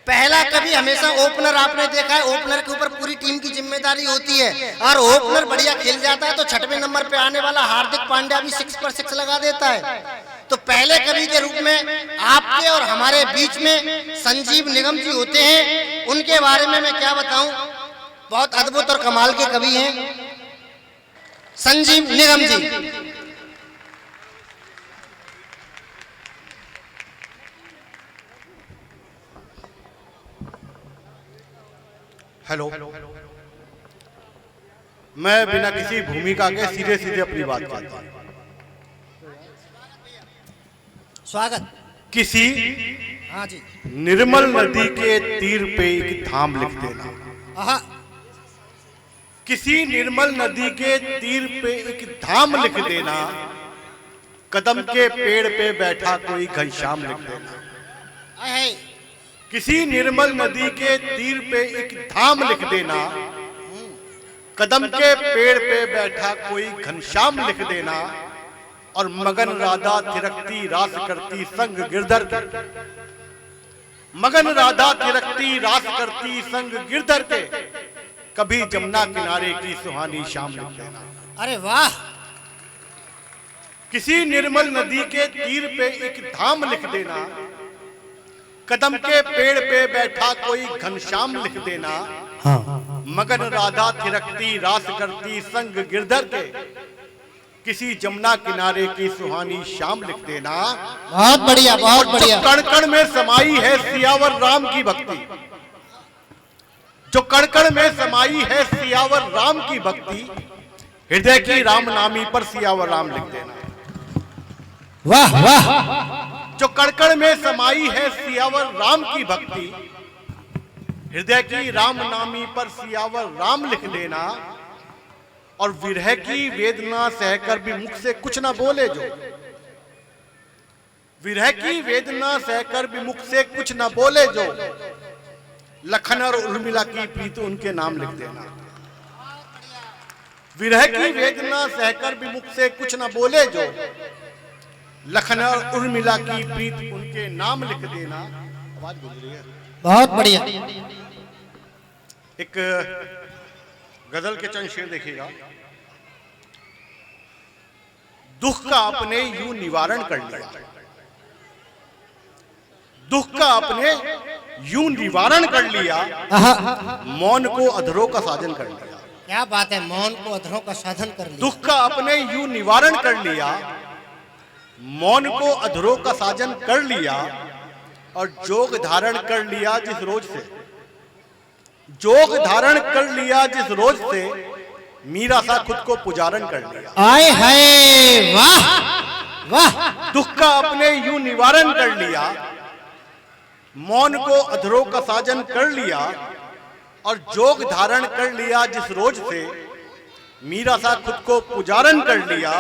पहला कभी हमेशा ओपनर आपने देखा है, ओपनर के ऊपर पूरी टीम की जिम्मेदारी होती है और ओपनर बढ़िया खेल जाता है तो 6वें नंबर पे आने वाला हार्दिक पांड्या भी 6 पर 6 लगा देता है। तो पहले कवि के रूप में आपके और हमारे बीच में संजीव निगम जी होते हैं। उनके बारे में मैं क्या बताऊं, बहुत अद्भुत और कमाल के कवि हैं संजीव निगम जी। हेलो, मैं बिना किसी भूमिका के सीधे सीधे अपनी बात करता हूं। स्वागत। किसी हाँ जी। निर्मल नदी के तीर पे एक धाम लिख देना। किसी निर्मल नदी के तीर पे एक धाम लिख देना, कदम के पेड़ पे बैठा कोई घनश्याम लिख देना। किसी निर्मल नदी के तीर पे एक धाम लिख देना, कदम के पेड़ पे बैठा कोई घनश्याम लिख देना, और मगन राधा थिरकती रास करती संग गिरधर के, मगन राधा थिरकती रास करती संग गिरधर के, कभी जमुना किनारे की सुहानी शाम लिख देना। अरे वाह। किसी निर्मल नदी के तीर पे एक धाम लिख देना, कदम के पेड़ पे बैठा कोई घनश्याम लिख देना, हाँ। मगन राधा थिरकती रास करती संग गिरधर के, किसी जमुना किनारे की सुहानी शाम लिख देना। बहुत बढ़िया, बहुत बढ़िया। कण कण में समाई है सियावर राम की भक्ति, जो कण कण में समाई है सियावर राम की भक्ति, हृदय की राम नामी पर सियावर राम लिख देना। वाह वाह। जो कड़कड़ में समाई है सियावर राम की भक्ति, हृदय की राम नामी पर सियावर राम लिख देना, और विरह की वेदना सहकर भी मुख से कुछ ना बोले जो, विरह की वेदना सहकर भी मुख से कुछ ना बोले जो, लखन और उर्मिला की प्रीत उनके नाम लिख देना। विरह की वेदना सहकर भी मुख से कुछ ना बोले जो, लखन और उर्मिला की प्रीत उनके नाम लिख देना। आवाज गुजरी है। बहुत बढ़िया। एक गजल के चंद शेर देखिएगा। दुख का आपने यूं निवारण कर लिया, दुख का आपने यूं निवारण कर लिया, मौन को अधरों का साधन कर लिया। क्या बात है, मौन को अधरों का साधन कर लिया। दुख का आपने यूं निवारण कर लिया, मौन को अधरों का साजन कर लिया, और जोग धारण कर लिया जिस रोज से, जोग धारण कर लिया जिस रोज से, मीरा सा खुद को पुजारण कर लिया। आए हाय, वाह वाह। दुख का अपने यूं निवारण कर लिया, मौन को अधरों का साजन कर लिया, और जोग धारण कर लिया जिस रोज से, मीरा सा खुद को पुजारण कर लिया,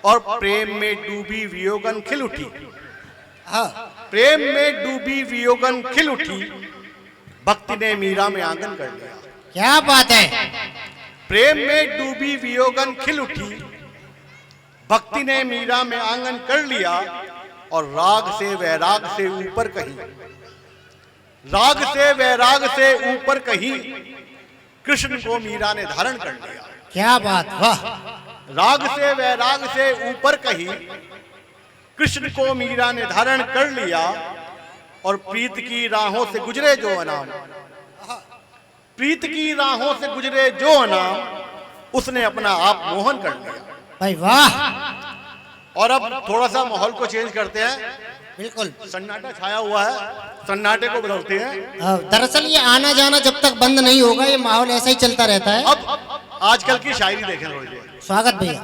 और प्रेम में डूबी वियोगन खिल उठी। प्रेम में डूबी वियोगन खिल उठी, भक्ति ने मीरा में आंगन कर लिया। क्या बात है। प्रेम में डूबी वियोगन खिल उठी, भक्ति ने मीरा में आंगन कर लिया, और राग से वैराग से ऊपर कहीं, राग से वैराग से ऊपर कहीं, कृष्ण को मीरा ने धारण कर लिया। क्या बात, वाह। राग से वैराग से ऊपर कहीं, कृष्ण को मीरा ने धारण कर लिया, और प्रीत की राहों से गुजरे जो अनाम, प्रीत की राहों से गुजरे जो अनाम, उसने अपना आप मोहन कर लिया। भाई वाह। और अब थोड़ा सा माहौल को चेंज करते हैं। बिल्कुल सन्नाटा छाया हुआ है, सन्नाटे को बदलते हैं। दरअसल ये आना जाना जब तक बंद नहीं होगा, ये माहौल ऐसा ही चलता रहता है। अब आजकल की शायरी देखें रोज। स्वागत भैया।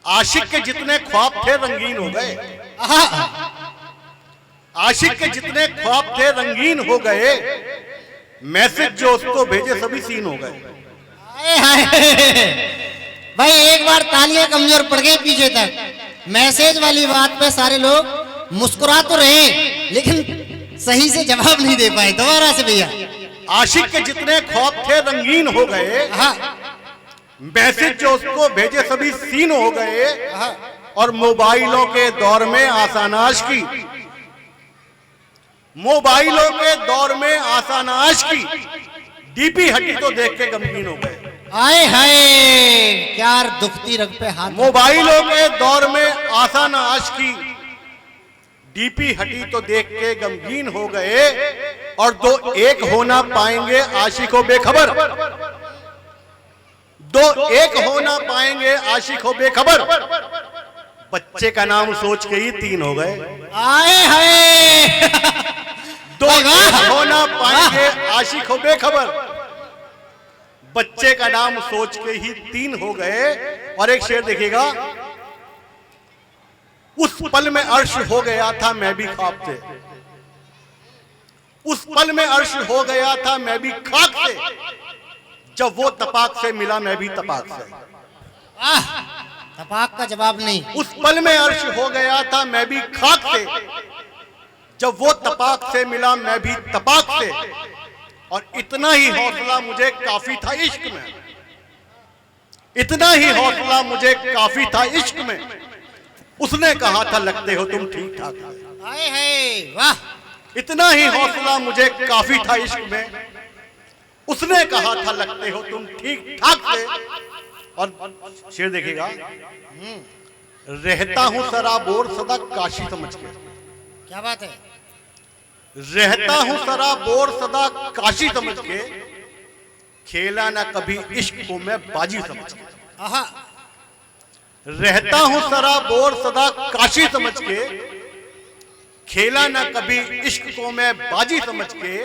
आशिक के जितने ख्वाब थे रंगीन हो गए, आशिक के जितने ख्वाब थे रंगीन हो गए, मैसेज जो उसको भेजे सभी सीन हो गए। भाई एक बार तालियां कमजोर पड़ गई पीछे तक। मैसेज वाली बात पे सारे लोग मुस्कुरा तो रहे, लेकिन सही से जवाब नहीं दे पाए। दोबारा से भैया। आशिक के जितने ख्वाब थे रंगीन हो गए, मैसेज जो उसको भेजे सभी सीन हो गए, और मोबाइलों के दौर में आसानाश की, मोबाइलों के दौर में आसानाश की डीपी हटी तो देख के गमगीन हो गए। आए हाय क्या दुखती रग पे हाथ। मोबाइलों के दौर में आसानाश की डीपी हटी तो देख के गमगीन हो गए, और दो एक हो ना पाएंगे आशिकों बेखबर, दो एक हो ना पाएंगे आशिकों बेखबर, बच्चे का नाम सोच के ही तीन हो गए। आए हाय दो एक हो ना पाएंगे आशिकों बेखबर, बच्चे का नाम सोच के ही तीन हो गए। और एक शेर देखिएगा, उस पल में अर्श हो गया था मैं भी ख्वाब से, उस पल में अर्श हो गया था मैं भी खाक से, जब वो तपाक से मिला मैं भी तपाक से। तपाक का जवाब नहीं। उस पल में अर्श हो गया था मैं भी खाक से, जब वो तपाक से मिला मैं भी तपाक से, और इतना ही हौसला मुझे काफी था इश्क में, इतना ही हौसला मुझे काफी था इश्क में, उसने कहा था लगते हो तुम ठीक ठाक। आए हाय वाह। इतना ही हौसला मुझे काफी था इश्क में, उसने कहा था लगते हो तुम ठीक ठाक से। और शेर देखिएगा, रहता हूं सराबोर सदा काशी समझ के। क्या बात है। रहता हूं सराबोर सदा काशी समझ के, खेला ना कभी इश्क को मैं बाजी समझ के। आहा। रहता हूं सराबोर सदा काशी समझ के, खेला ना कभी इश्क को मैं बाजी समझ के,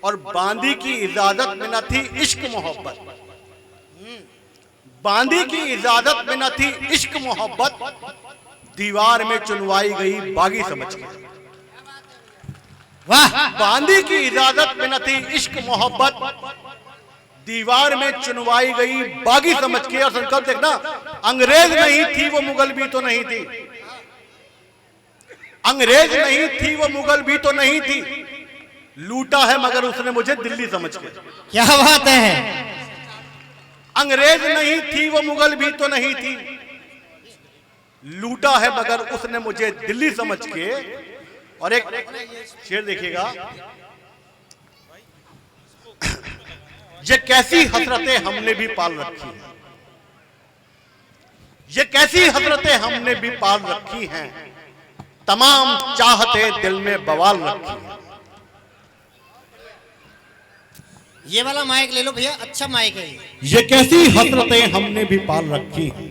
और बांदी की इजाजत में न थी इश्क मोहब्बत, बांदी की इजाजत में न थी इश्क मोहब्बत, दीवार में चुनवाई गई बागी समझ के। वाह। बांदी की इजाजत में न थी इश्क मोहब्बत, दीवार में चुनवाई गई बागी समझ के। और संकल्प देखना, अंग्रेज नहीं थी वो मुगल भी तो नहीं थी, अंग्रेज नहीं थी वो मुगल भी तो नहीं थी, लूटा है मगर उसने मुझे दिल्ली समझ के। क्या बात है। अंग्रेज नहीं थी वो मुगल भी तो नहीं थी, लूटा है मगर उसने मुझे दिल्ली समझ के। और एक शेर देखिएगा, ये कैसी हसरतें हमने भी पाल रखी हैं, ये कैसी हसरतें हमने भी पाल रखी हैं, तमाम चाहते दिल में बवाल रखी हैं। ये वाला माइक ले लो भैया, अच्छा माइक है ये कैसी हसरतें हमने भी पाल रखी हैं,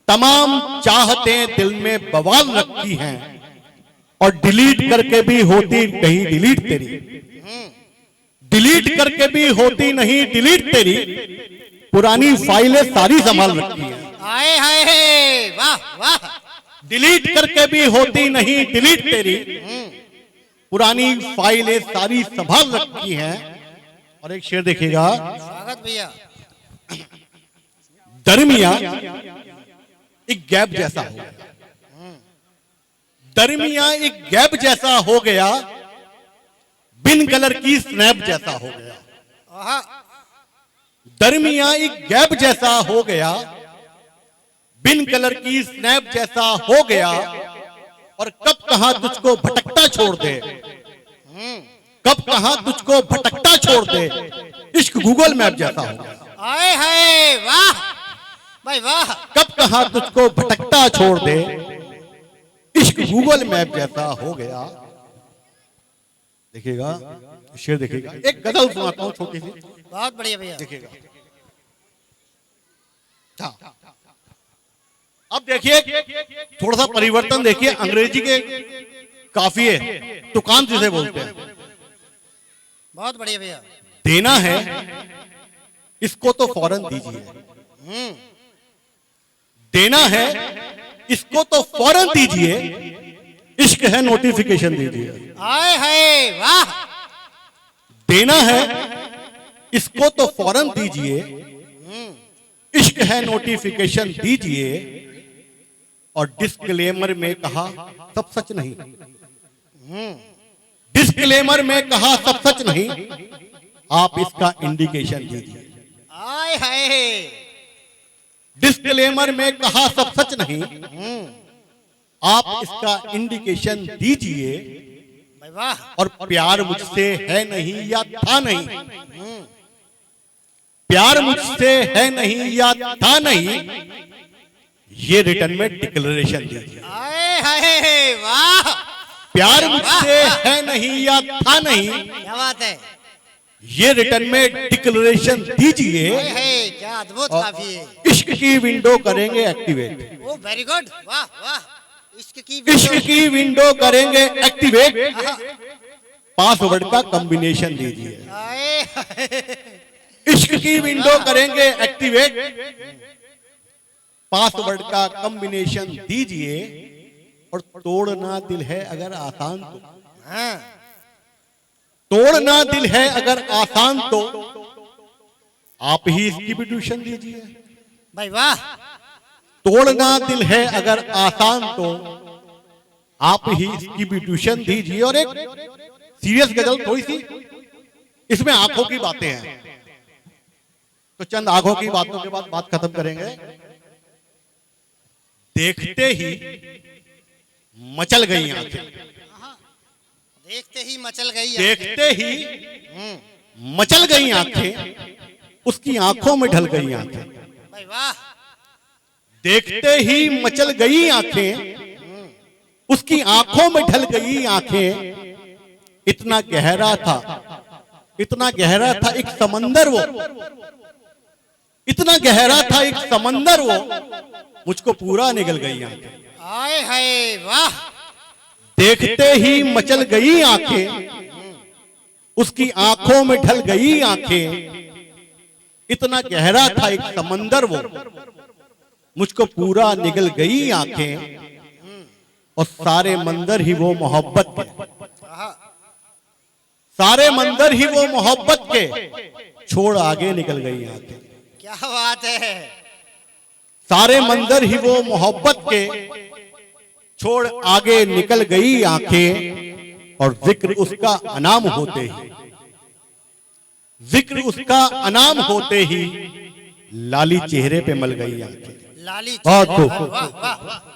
तमाम चाहतें दिल में बवाल रखी हैं, और डिलीट करके भी होती नहीं डिलीट तेरी, डिलीट करके भी होती नहीं डिलीट तेरी, पुरानी फाइलें सारी संभाल रखी हैं। आए हाय वाह वाह। डिलीट करके भी होती नहीं डिलीट तेरी, पुरानी फाइलें सारी संभाल रखी हैं। और एक शेर देखिएगा, स्वागत भैया। दरमिया एक गैप जैसा हो गया, दरमिया एक गैप जैसा हो गया, बिन कलर की स्नैप जैसा हो गया। आहा। दरमिया एक गैप जैसा हो गया, बिन कलर की स्नैप जैसा हो गया, और कब कहां तुझको भटकता छोड़ दे, कब कहां तुझको भटकता छोड़ दे, इश्क गूगल मैप जैसा हो गया। आए हाय वाह भाई वाह। कब कहां तुझको भटकता छोड़ दे, इश्क गूगल मैप जैसा हो गया। देखिएगा शेर देखिएगा, एक गजल सुनाता हूं छोटी सी, बहुत बढ़िया भैया। देखिएगा। अब देखिए थोड़ा सा परिवर्तन देखिए, अंग्रेजी के काफिये तुकान जिसे बोलते हैं। बहुत बढ़िया भैया। देना है इसको तो फौरन दीजिए, देना है इसको तो फौरन दीजिए, इश्क है नोटिफिकेशन दीजिए। आए हाय वाह। देना है इसको तो फौरन दीजिए, इश्क है नोटिफिकेशन दीजिए, और डिस्क्लेमर में कहा सब सच नहीं, डिस्क्लेमर में कहा सब सच नहीं, आप इसका इंडिकेशन दीजिए। आए हाय। डिस्क्लेमर में कहा सब सच नहीं, आप इसका इंडिकेशन दीजिए, भाई वाह। और प्यार मुझसे है नहीं या था नहीं, प्यार मुझसे है नहीं या था नहीं, ये रिटर्न में डिक्लेरेशन दीजिए। आए हाय वाह। प्यार मुझसे है नहीं या था नहीं, क्या बात है। ये रिटर्न में डिक्लेरेशन दीजिए। हाय हाय, क्या अद्भुत काफी है। इश्क की विंडो करेंगे एक्टिवेट, ओ वेरी गुड, वाह वाह। इश्क इश्क की विंडो करेंगे एक्टिवेट, पासवर्ड का कॉम्बिनेशन दीजिए। आए हाय। इश्क की विंडो करेंगे एक्टिवेट, पासवर्ड का कॉम्बिनेशन दीजिए। और तोड़ना दिल है अगर आसान तो, हाँ। तोड़ना दिल है अगर आसान तो आप ही इसकी भी ट्यूशन दीजिए। भाई वाह। तोड़ना दिल है अगर आसान तो आप ही इसकी भी ट्यूशन दीजिए। और एक सीरियस गजल थोड़ी सी, इसमें आंखों की बातें हैं, तो चंद आंखों की बातों के बाद बात खत्म करेंगे। देखते ही मचल गई आंखें, देखते ही मचल गई, देखते ही मचल गई आंखें, उसकी आंखों में ढल गई आंखें। भाई वाह। देखते ही मचल गई आंखें, उसकी आंखों में ढल गई आंखें। इतना गहरा था, इतना गहरा था एक समंदर वो, इतना गहरा था एक समंदर वो, मुझको पूरा निगल गई आंखें। आए हाय वाह। देखते ही मचल गई आंखें, उसकी आंखों में ढल गई आंखें। इतना गहरा था एक समंदर वो, मुझको पूरा निगल गई आंखें। और सारे मंदिर ही वो मोहब्बत के, सारे मंदिर ही वो मोहब्बत के, छोड़ आगे निकल गई आंखें। क्या बात है। सारे मंदिर ही वो मोहब्बत के, छोड़ आगे निकल गई आंखें। और जिक्र उसका अनाम होते ही, जिक्र उसका अनाम होते ही, लाली चेहरे पे मल गई आंखें। लाली बहुत वाह वाह वाह।